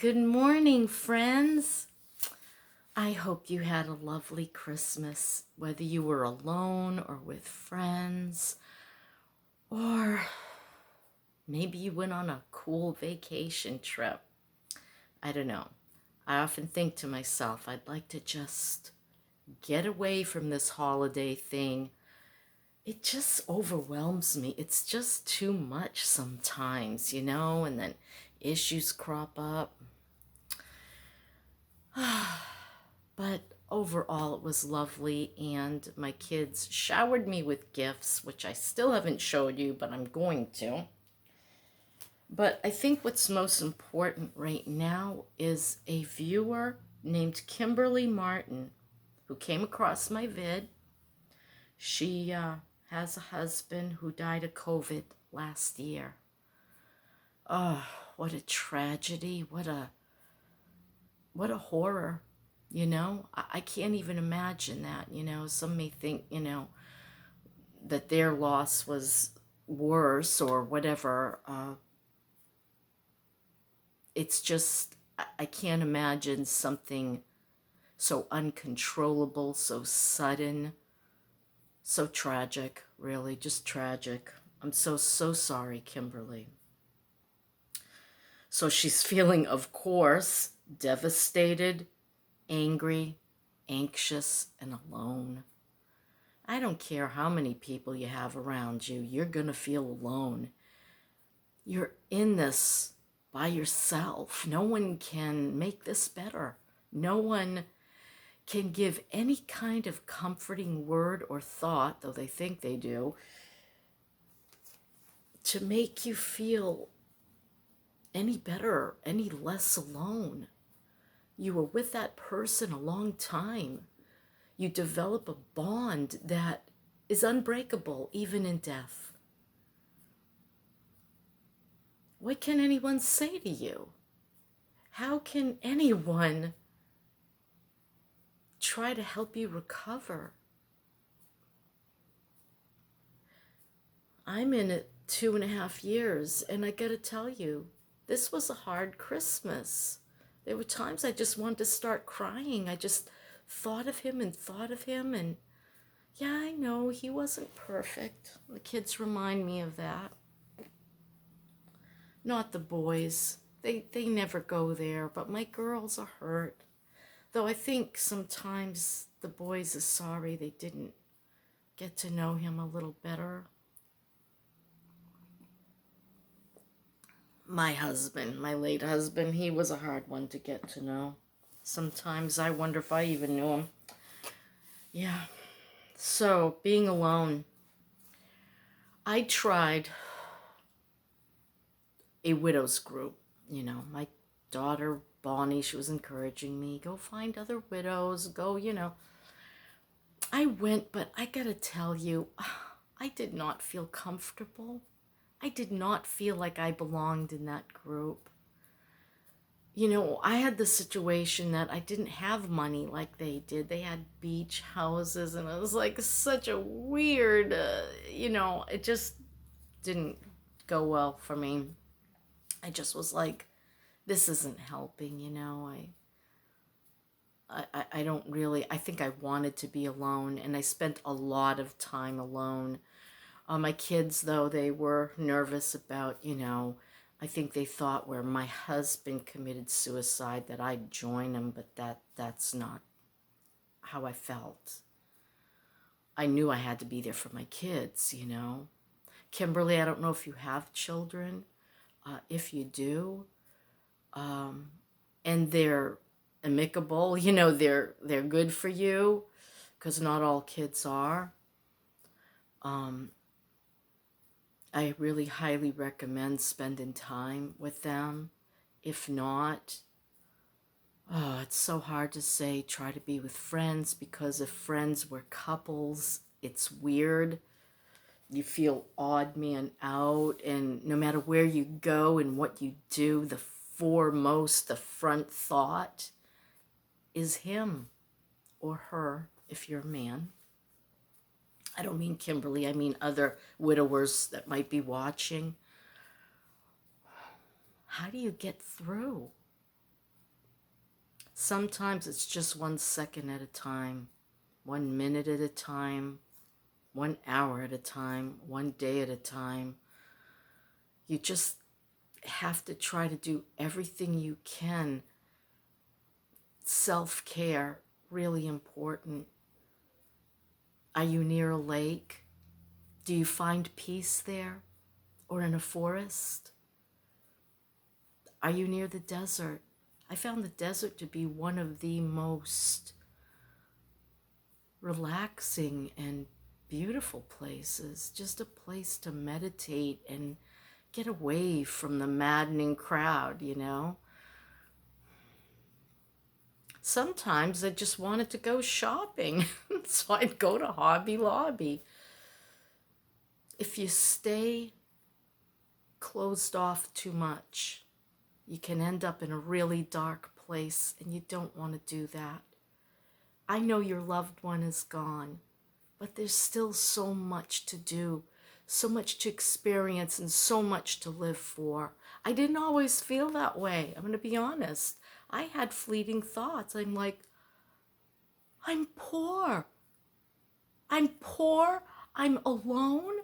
Good morning, friends. I hope you had a lovely Christmas, whether you were alone or with friends, or maybe you went on a cool vacation trip. I don't know. I often think to myself, I'd like to just get away from this holiday thing. It just overwhelms me. It's just too much sometimes, and then issues crop up. But overall, it was lovely, and my kids showered me with gifts, which I still haven't showed you, but I'm going to. But I think what's most important right now is a viewer named Kimberly Martin who came across my vid. She has a husband who died of COVID last year. Oh, what a tragedy. What a horror. I can't even imagine that. Some may think, that their loss was worse or whatever. It's just, I can't imagine something so uncontrollable, so sudden, so tragic, really, just tragic. I'm so sorry, Kimberly. So she's feeling, of course, devastated, angry, anxious, and alone. I don't care how many people you have around you, you're going to feel alone. You're in this by yourself. No one can make this better. No one can give any kind of comforting word or thought, though they think they do, to make you feel any better, any less alone. You were with that person a long time. You develop a bond that is unbreakable, even in death. What can anyone say to you? How can anyone try to help you recover? I'm in it 2.5 years, and I gotta tell you, this was a hard Christmas. There were times I just wanted to start crying. I just thought of him, and yeah, I know he wasn't perfect. The kids remind me of that. Not the boys. They never go there, but my girls are hurt. Though I think sometimes the boys are sorry they didn't get to know him a little better. My husband, my late husband, he was a hard one to get to know. Sometimes I wonder if I even knew him. Yeah. So, being alone, I tried a widows group. My daughter, Bonnie, she was encouraging me, go find other widows, go. I went, but I gotta tell you, I did not feel comfortable. I did not feel like I belonged in that group. I had the situation that I didn't have money like they did. They had beach houses, and it was like such a weird, it just didn't go well for me. I just was like, this isn't helping, I don't really, I think I wanted to be alone, and I spent a lot of time alone. My kids, though, they were nervous about, I think they thought where my husband committed suicide that I'd join him, but that's not how I felt. I knew I had to be there for my kids, Kimberly, I don't know if you have children. If you do, and they're amicable, they're good for you, because not all kids are. I really highly recommend spending time with them. If not, oh, it's so hard to say try to be with friends, because if friends were couples, it's weird. You feel odd man out, and no matter where you go and what you do, the front thought is him or her if you're a man. I don't mean Kimberly, I mean other widowers that might be watching. How do you get through? Sometimes it's just 1 second at a time, 1 minute at a time, 1 hour at a time, 1 day at a time. You just have to try to do everything you can. Self-care, really important. Are you near a lake? Do you find peace there or in a forest? Are you near the desert? I found the desert to be one of the most relaxing and beautiful places, just a place to meditate and get away from the maddening crowd, you know? Sometimes I just wanted to go shopping, so I'd go to Hobby Lobby. If you stay closed off too much, you can end up in a really dark place, and you don't want to do that. I know your loved one is gone, but there's still so much to do, so much to experience, and so much to live for. I didn't always feel that way. I'm going to be honest. I had fleeting thoughts. I'm like, I'm poor. I'm poor. I'm alone.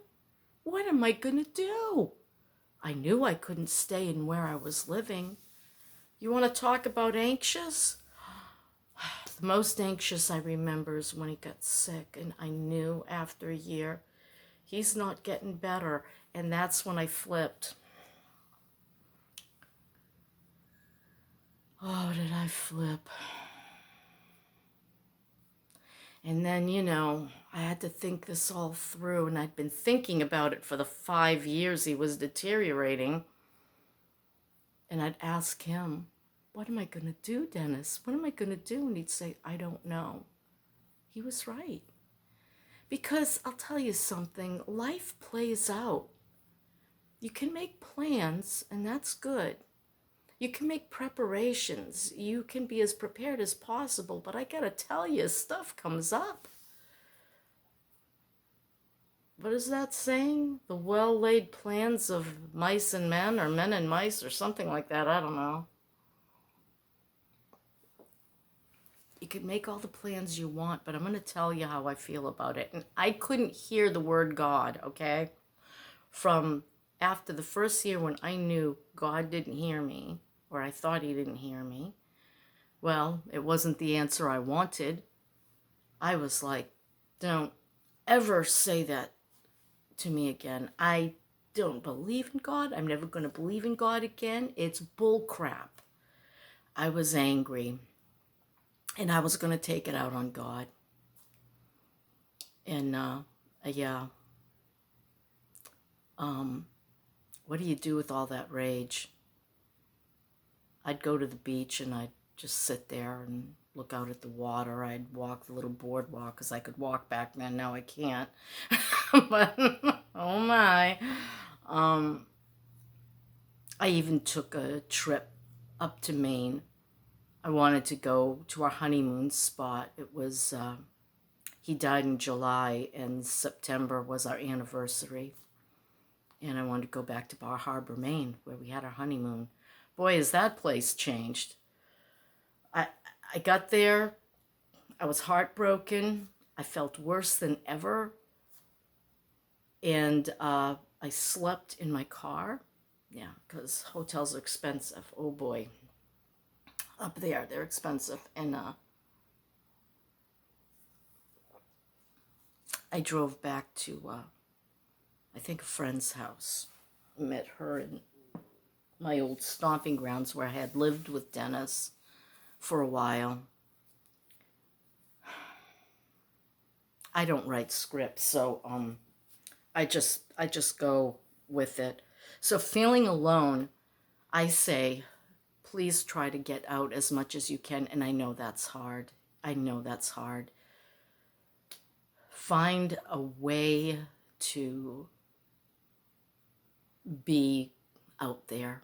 What am I going to do? I knew I couldn't stay in where I was living. You want to talk about anxious? The most anxious I remember is when he got sick, and I knew after a year he's not getting better, and that's when I flipped. Oh, did I flip? And then, you know, I had to think this all through, and I'd been thinking about it for the 5 years he was deteriorating. And I'd ask him, what am I going to do, Dennis? What am I going to do? And he'd say, I don't know. He was right. Because I'll tell you something, life plays out. You can make plans, and that's good. You can make preparations. You can be as prepared as possible, but I gotta tell you, stuff comes up. What is that saying? The well-laid plans of mice and men, or men and mice, or something like that. I don't know. You can make all the plans you want, but I'm going to tell you how I feel about it. And I couldn't hear the word God, okay? From after the first year when I knew God didn't hear me, or I thought he didn't hear me, well, it wasn't the answer I wanted. I was like, don't ever say that to me again. I don't believe in God. I'm never going to believe in God again. It's bull crap. I was angry, and I was going to take it out on God. And yeah, what do you do with all that rage? I'd go to the beach and I'd just sit there and look out at the water. I'd walk the little boardwalk, because I could walk back then. Now I can't. But oh my. I even took a trip up to Maine. I wanted to go to our honeymoon spot. It was, he died in July, and September was our anniversary. And I wanted to go back to Bar Harbor, Maine, where we had our honeymoon. Boy, has that place changed. I got there. I was heartbroken. I felt worse than ever. And I slept in my car. Yeah, because hotels are expensive. Oh, boy. Up there, they're expensive. And I drove back to, I think, a friend's house. I met her in my old stomping grounds where I had lived with Dennis for a while. I don't write scripts, so I just go with it. So feeling alone, I say, please try to get out as much as you can, and I know that's hard. I know that's hard. Find a way to be out there.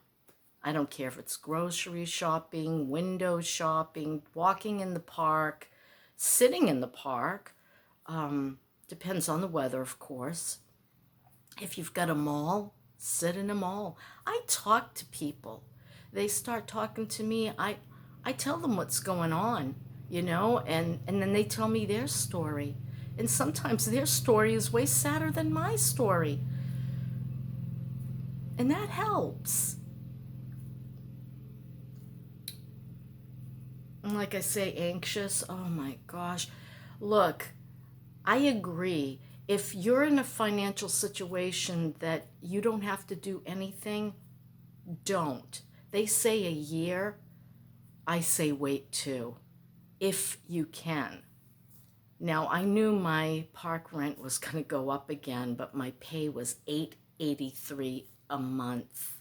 I don't care if it's grocery shopping, window shopping, walking in the park, sitting in the park. Depends on the weather, of course. If you've got a mall, sit in a mall. I talk to people. They start talking to me. I I tell them what's going on, and then they tell me their story. And sometimes their story is way sadder than my story. And that helps. And like I say, anxious, oh my gosh. Look, I agree. If you're in a financial situation that you don't have to do anything, don't. They say a year. I say wait 2, if you can. Now, I knew my park rent was going to go up again, but my pay was $883 a month.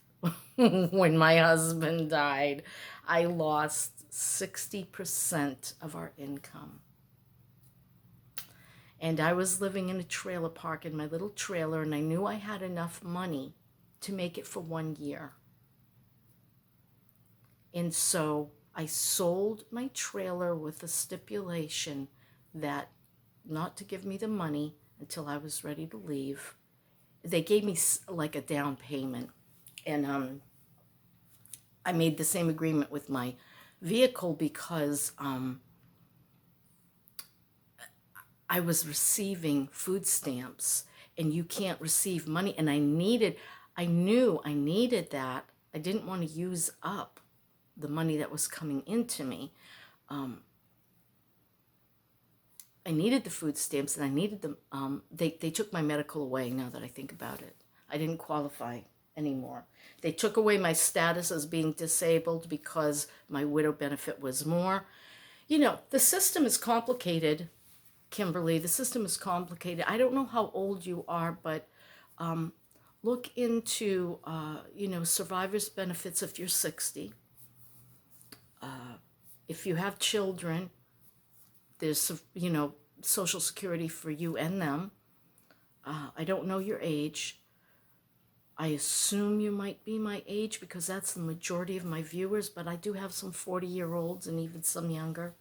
When my husband died, I lost 60% of our income. And I was living in a trailer park in my little trailer, and I knew I had enough money to make it for 1 year. And so I sold my trailer with a stipulation that not to give me the money until I was ready to leave. They gave me like a down payment, and I made the same agreement with my vehicle because I was receiving food stamps, and you can't receive money, and I knew I needed that. I didn't want to use up the money that was coming into me. I needed the food stamps, and I needed them. They took my medical away, now that I think about it. I didn't qualify anymore. They took away my status as being disabled because my widow benefit was more. The system is complicated, Kimberly. The system is complicated. I don't know how old you are, but look into, survivor's benefits if you're 60. If you have children, there's, Social Security for you and them. I don't know your age. I assume you might be my age because that's the majority of my viewers, but I do have some 40-year-olds and even some younger.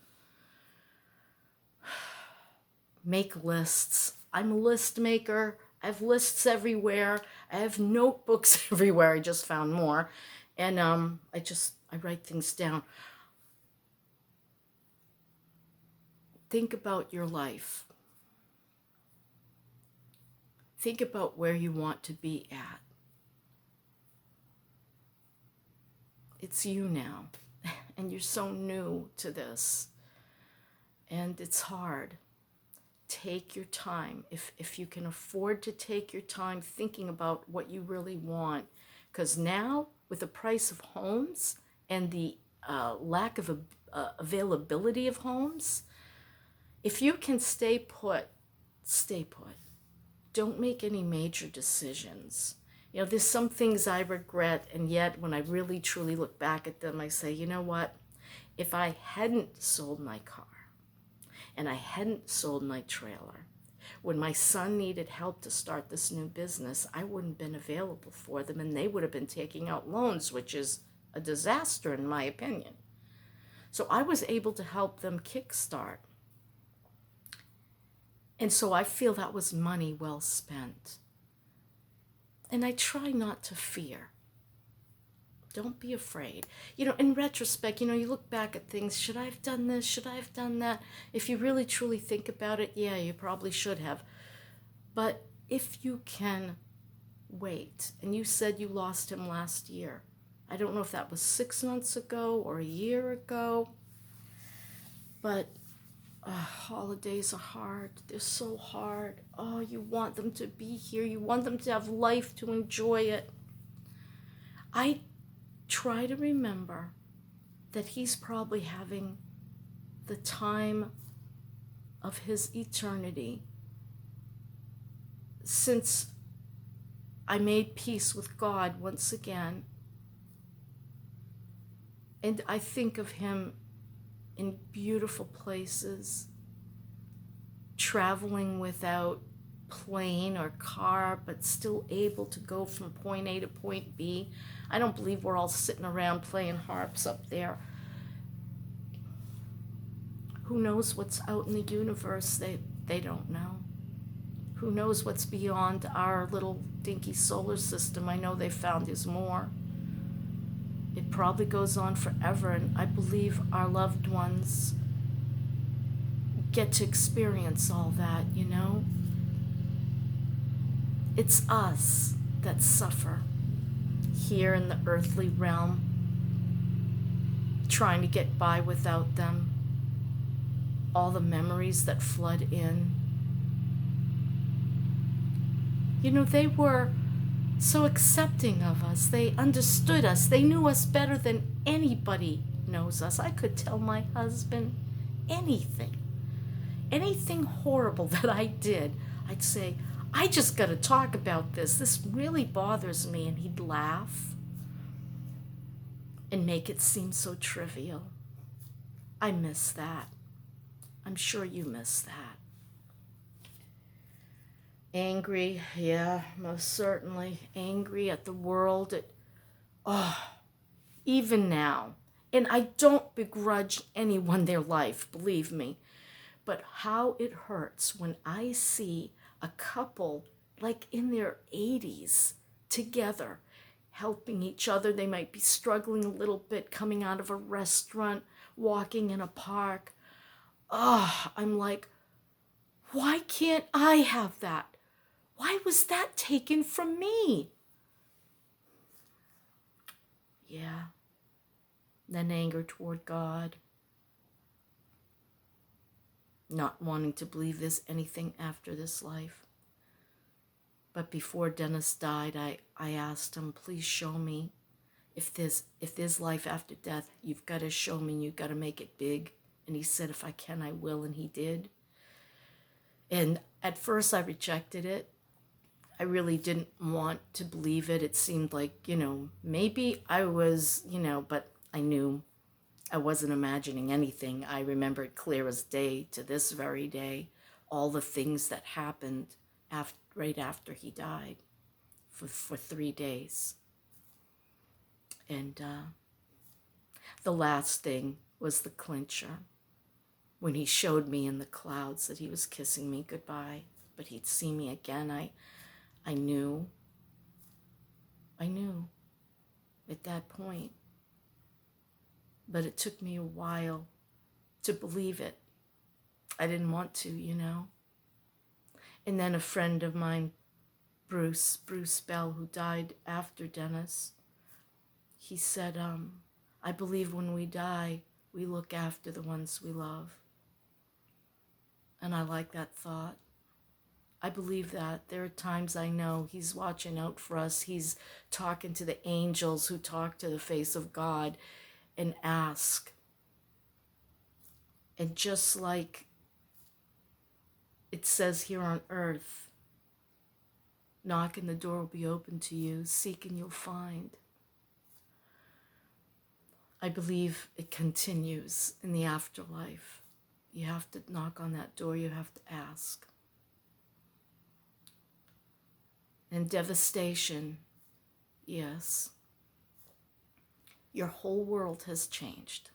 Make lists. I'm a list maker. I have lists everywhere. I have notebooks everywhere. I just found more. And I write things down. Think about your life. Think about where you want to be at. It's you now, and you're so new to this, and it's hard. Take your time. If you can afford to take your time thinking about what you really want, because now with the price of homes and the lack of availability of homes, if you can stay put, stay put. Don't make any major decisions. There's some things I regret, and yet when I really truly look back at them, I say, you know what? If I hadn't sold my car and I hadn't sold my trailer, when my son needed help to start this new business, I wouldn't have been available for them, and they would have been taking out loans, which is a disaster in my opinion. So I was able to help them kickstart. And so I feel that was money well spent. And I try not to fear. Don't be afraid. In retrospect, you look back at things. Should I have done this? Should I have done that? If you really truly think about it, yeah, you probably should have. But if you can wait, and you said you lost him last year. I don't know if that was 6 months ago or a year ago. But holidays are hard. They're so hard. Oh, you want them to be here. You want them to have life, to enjoy it. I try to remember that he's probably having the time of his eternity since I made peace with God once again. And I think of him in beautiful places, traveling without plane or car, but still able to go from point A to point B. I don't believe we're all sitting around playing harps up there. Who knows what's out in the universe? They don't know. Who knows what's beyond our little dinky solar system? I know they found there's more. It probably goes on forever, and I believe our loved ones get to experience all that, you know? It's us that suffer here in the earthly realm, trying to get by without them. All the memories that flood in. You know, they were so accepting of us. They understood us. They knew us better than anybody knows us. I could tell my husband anything horrible that I did. I'd say, I just got to talk about this. This really bothers me. And he'd laugh and make it seem so trivial. I miss that. I'm sure you miss that. Angry, yeah, most certainly. Angry at the world. Even now. And I don't begrudge anyone their life, believe me. But how it hurts when I see a couple like in their 80s together, helping each other. They might be struggling a little bit, coming out of a restaurant, walking in a park. I'm like, why can't I have that? Why was that taken from me? Yeah. Then anger toward God. Not wanting to believe there's anything after this life. But before Dennis died, I asked him, please show me if there's life after death. You've got to show me, and you've got to make it big. And he said, if I can, I will, and he did. And at first I rejected it. I really didn't want to believe it. It seemed like, maybe I was, but I knew I wasn't imagining anything. I remember it clear as day to this very day, all the things that happened right after he died for 3 days. And the last thing was the clincher. When he showed me in the clouds that he was kissing me goodbye, but he'd see me again, I knew at that point. But it took me a while to believe it. I didn't want to, And then a friend of mine, Bruce Bell, who died after Dennis, he said, I believe when we die, we look after the ones we love. And I like that thought. I believe that. There are times I know he's watching out for us. He's talking to the angels who talk to the face of God and ask. And just like it says here on earth, knock and the door will be open to you, seek and you'll find. I believe it continues in the afterlife. You have to knock on that door, you have to ask. And devastation, yes. Your whole world has changed.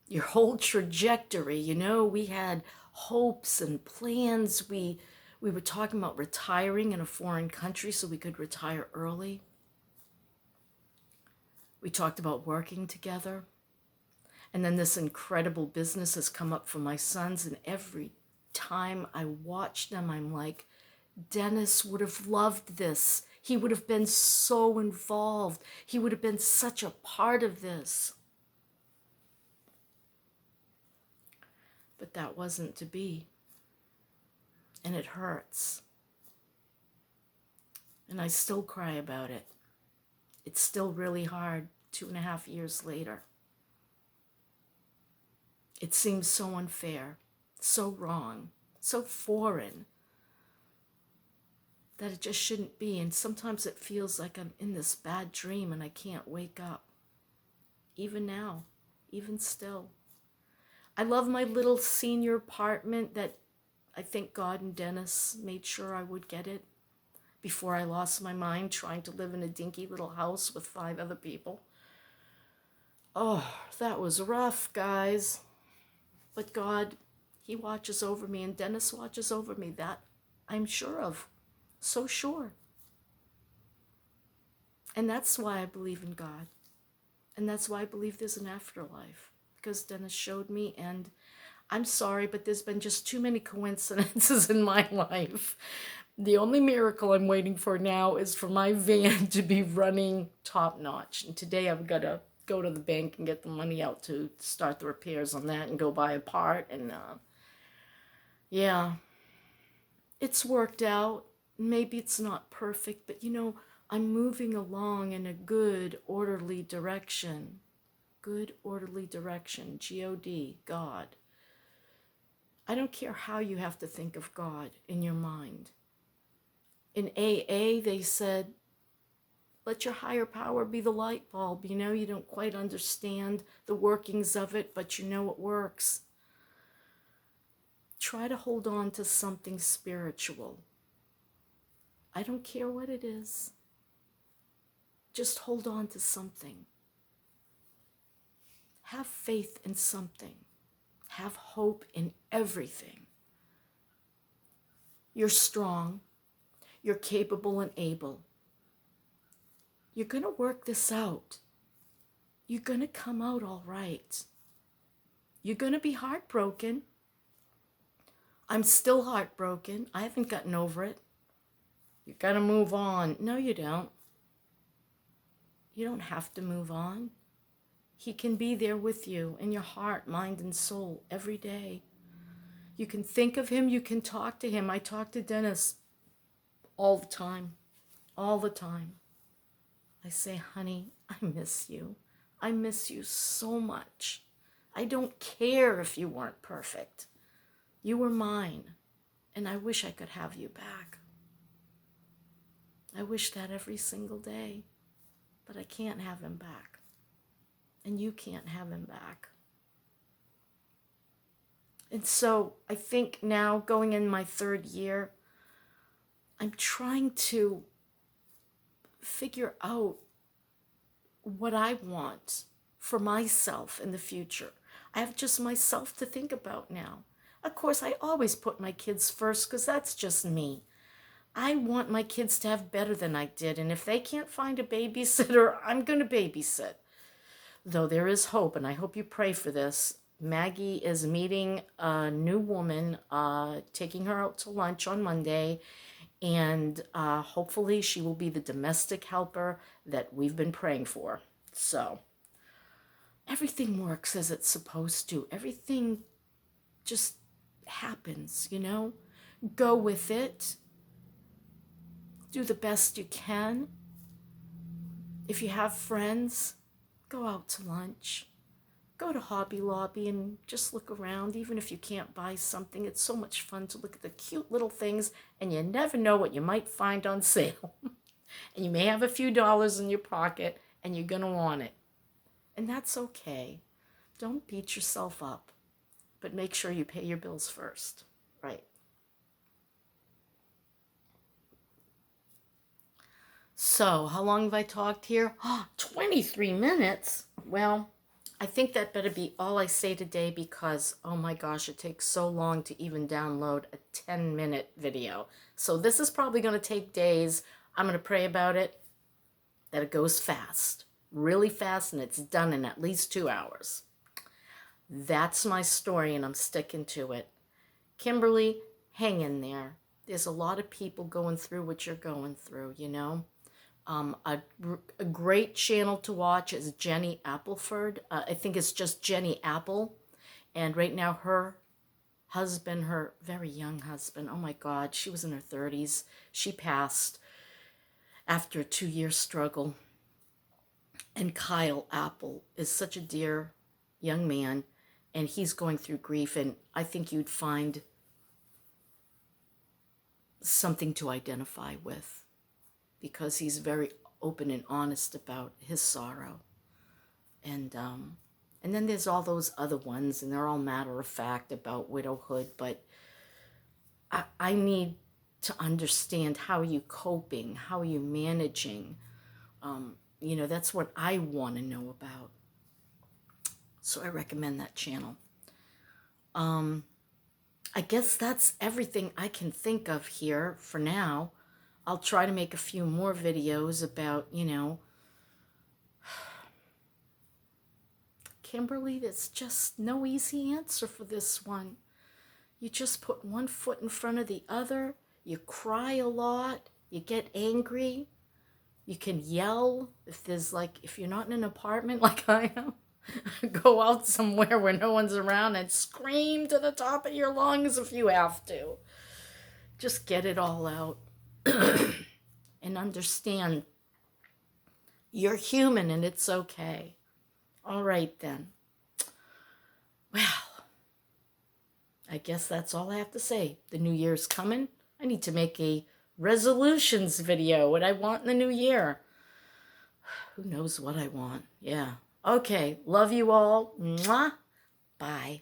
Your whole trajectory, we had hopes and plans. We were talking about retiring in a foreign country so we could retire early. We talked about working together. And then this incredible business has come up for my sons, and every time I watch them, I'm like, Dennis would have loved this. He would have been so involved. He would have been such a part of this. But that wasn't to be. And it hurts. And I still cry about it. It's still really hard 2.5 years later. It seems so unfair, so wrong, so foreign, that it just shouldn't be. And sometimes it feels like I'm in this bad dream and I can't wake up. Even now, even still. I love my little senior apartment that I think God and Dennis made sure I would get it before I lost my mind trying to live in a dinky little house with 5 other people. Oh, that was rough, guys. But God, he watches over me, and Dennis watches over me. That I'm sure of. So sure. And that's why I believe in God. And that's why I believe there's an afterlife. Because Dennis showed me, and I'm sorry, but there's been just too many coincidences in my life. The only miracle I'm waiting for now is for my van to be running top notch. And today I've got to go to the bank and get the money out to start the repairs on that and go buy a part. And yeah, it's worked out. Maybe it's not perfect, but I'm moving along in a good, orderly direction. Good, orderly direction. G-O-D, God. I don't care how you have to think of God in your mind. In AA, they said, let your higher power be the light bulb. You don't quite understand the workings of it, but you know it works. Try to hold on to something spiritual. I don't care what it is. Just hold on to something. Have faith in something. Have hope in everything. You're strong. You're capable and able. You're going to work this out. You're going to come out all right. You're going to be heartbroken. I'm still heartbroken. I haven't gotten over it. You got to move on. No, you don't. You don't have to move on. He can be there with you in your heart, mind, and soul every day. You can think of him. You can talk to him. I talk to Dennis all the time. All the time. I say, honey, I miss you. I miss you so much. I don't care if you weren't perfect. You were mine, and I wish I could have you back. I wish that every single day, but I can't have him back, and you can't have him back. And so I think now, going in my 3rd year, I'm trying to figure out what I want for myself in the future. I have just myself to think about now. Of course, I always put my kids first because that's just me. I want my kids to have better than I did, and if they can't find a babysitter, I'm going to babysit. Though there is hope, and I hope you pray for this. Maggie is meeting a new woman, taking her out to lunch on Monday, and hopefully she will be the domestic helper that we've been praying for. So everything works as it's supposed to. Everything just happens, Go with it. Do the best you can. If you have friends, go out to lunch. Go to Hobby Lobby and just look around. Even if you can't buy something, it's so much fun to look at the cute little things, and you never know what you might find on sale. And you may have a few dollars in your pocket, and you're going to want it. And that's okay. Don't beat yourself up, but make sure you pay your bills first, right? So, how long have I talked here? 23 minutes. Well, I think that better be all I say today because, oh my gosh, it takes so long to even download a 10-minute video. So this is probably going to take days. I'm going to pray about it, that it goes fast, really fast, and it's done in at least 2 hours. That's my story, and I'm sticking to it. Kimberly, hang in there. There's a lot of people going through what you're going through, A great channel to watch is Jenny Appleford. I think it's just Jenny Apple. And right now her husband, her very young husband, oh my God, she was in her 30s. She passed after a 2-year struggle. And Kyle Apple is such a dear young man, and he's going through grief, and I think you'd find something to identify with because he's very open and honest about his sorrow. And then there's all those other ones, and they're all matter of fact about widowhood, but I need to understand, how are you coping? How are you managing? That's what I want to know about. So I recommend that channel. I guess that's everything I can think of here for now. I'll try to make a few more videos about, Kimberly, there's just no easy answer for this one. You just put one foot in front of the other. You cry a lot. You get angry. You can yell if you're not in an apartment like I am, go out somewhere where no one's around and scream to the top of your lungs if you have to. Just get it all out and understand you're human and it's okay. All right then. Well, I guess that's all I have to say. The new year's coming. I need to make a resolutions video, what I want in the new year. Who knows what I want? Yeah. Okay. Love you all. Mwah. Bye.